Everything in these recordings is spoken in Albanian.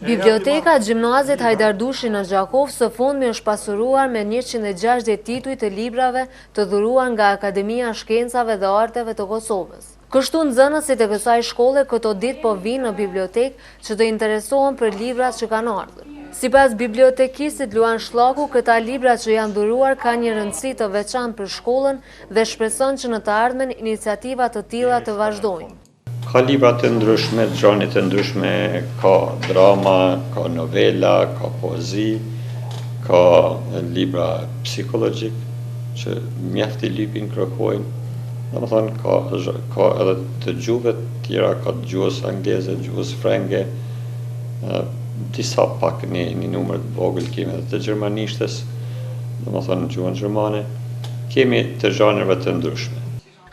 Biblioteka Gjimnazit Hajdardushi në Gjakov së fundmi është pasuruar me 160 tituj të librave të dhuruar nga Akademia e Shkencave dhe Arteve të Kosovës. Kështu nxënësit e kësaj shkolle këto ditë po vinë në bibliotekë që të interesohen për librat që kanë ardhur. Sipas bibliotekisit Luan Shllaku, këta libra që janë dhuruar kanë një rëndësi të veçantë për shkollën dhe shpreson që në të ardhmen iniciativa të tilla të vazhdojnë. Ka libra të ndryshme, xhane të ndryshme, ka drama, ka novela, ka poezi, ka libra psikologjik që mjaft i lypin kërkojnë. Domethënë ka edhe të gjuhëve tjera, ka të gjuhës angleze, gjuhës frenge, disa pak një numër të vogël kemi edhe të gjermanishtes, domethënë gjuhën gjermane, kemi të zhanreve të ndryshme.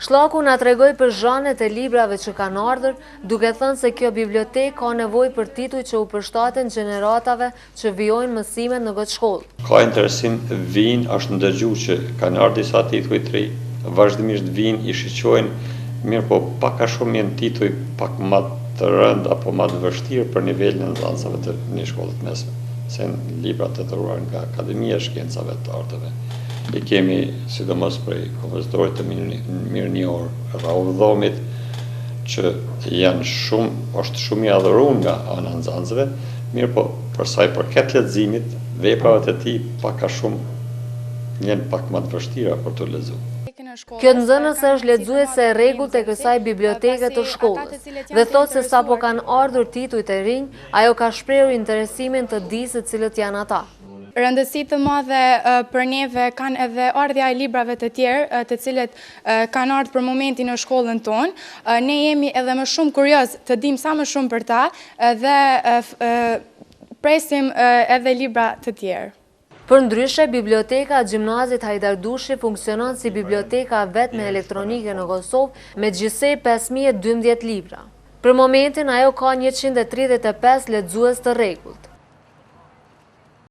Shllaku na tregoi për zhanet e librave që kanë ardhur, duke thënë se kjo bibliotekë ka nevojë për tituj që u përshtaten gjeneratave që vijojnë mësimet në këtë shkollë. Ka interesim, vinë, është ndëgjuar që kanë ardhur disa tituj të ri, vazhdimisht vinë, i shiqojnë, mirë po pak a shumë janë tituj pak më të rënd apo më të vështirë për nivelin e nxënësave të një shkolle të mesme, se në libra të dhuruar nga Akademia e Shkencave të Arteve. I kemi sidomos prej kompozitorit të mirënjohur Raul Dhomit, që janë është shumë i adhuruar nga ana e nxënësve, mirë po për sa i përket leximit, veprat e tij pak a shumë janë pak më të vështira për të lexuar. Kjo nxënëse është lexuese e rregullt e kësaj biblioteke të shkollës dhe thotë se sapo kanë ardhur tituj të rinj, ajo ka shprehur interesimin të di se cilët janë ata. Rëndësi të madhe për neve kanë edhe ardhja e librave të tjerë, të cilët kanë ardhur për momentin në shkollën tonë. Ne jemi edhe më shumë kurioz të dim sa më shumë për ta dhe presim edhe libra të tjerë. Përndryshe, biblioteka Gjimnazit Hajdardushi funksionon si biblioteka vetme elektronike në Kosovë me gjithsej 5012 libra. Për momentin ajo ka 135 lexues të rregullt.